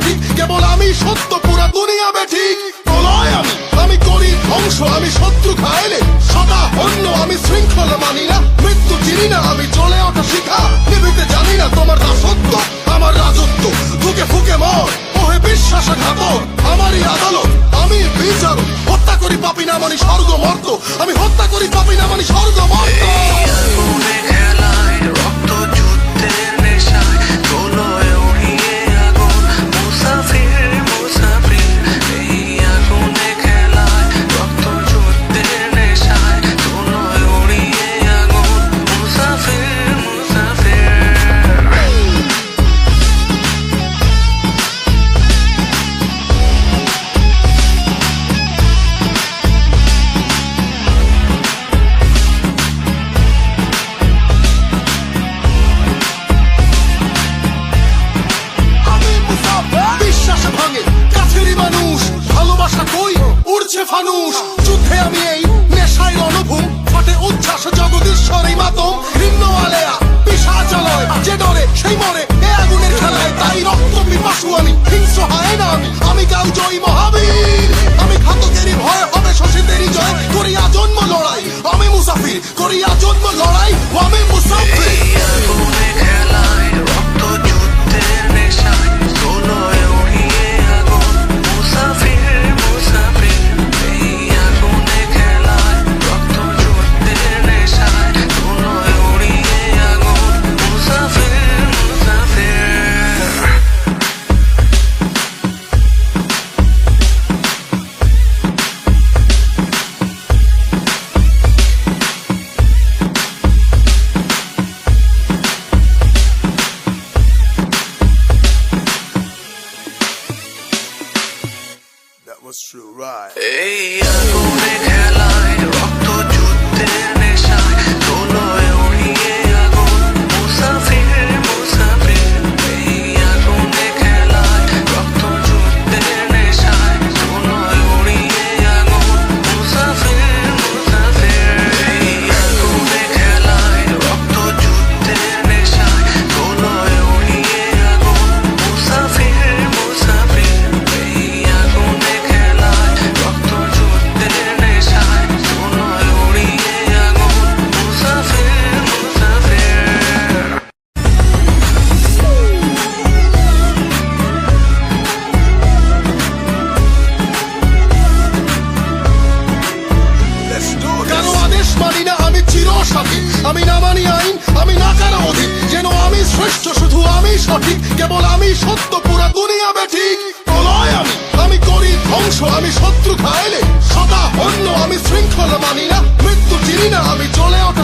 সঠিক, কেবল আমি সত্য, পুরা দুনিয়া বেঠিক। প্রলয় আমি করি ধ্বংস, আমি শত্রু খাইলে সদা অন্য, আমি শৃঙ্খলা মানি না, মৃত্যু চিনি না, আমি চলে ওঠা শিখা, নিভিতে জানি না তোমার দাসত্ব আমার রাজত্ব। ফুকে ফুকে মর ওহে বিশ্বাসঘাতক, আমারই আদালত, আমি বিচারক। হত্যা করি পাপি না মানি স্বর্গ মর্ত, আমি হত্যা করি পাপি না মানি স্বর্গ মর্ত। ফানুষ যুদ্ধে আমি এই নেশায় অনুভূম, ফটে উচ্ছ্বাস জগদীশ্বরী মাতম। ভিন্ন আলেয়া পিশাচালয়, যে ডরে সেই মরে এ আগুনের খেলায়, তাই রক্ত পিপাসু আমি, হিংস্র হয় না আমি কাল জয়ী মহাবীর। আমি ঘাতকেরই ভয় হবে শশীদেরই জয়, করিয়া জন্ম লড়াই আমি মুসাফির, করিয়া জন্ম লড়াই আমি মুসাফির। What's true, right? এই আগুনে খেলায় রক্ত যুদ্ধের নেশায়, তোলয় উড়িয়ে আগুন মুসাফির মুসাফির। এই আগুনে খেলায় রক্ত যুদ্ধের নেশায়, তোলয় উড়িয়ে আগুন মুসাফির মুসাফির। এই আগুনে খেলায় রক্ত যুদ্ধের নেশায়, তোলয় উড়িয়ে আগুন মুসাফির মুসাফির। এই আগুনে আমি না মানি আইন, আমি না কারো অধীন, যেন আমি শ্রেষ্ঠ, শুধু আমি সঠিক, কেবল আমি সত্য, পুরা দুনিয়া বেঠিক। প্রলয় আমি করি ধ্বংস, আমি শত্রু খাইলে সদা অন্য, আমি শৃঙ্খলা মানি না, মৃত্যু চিনি না, আমি চলে ওঠা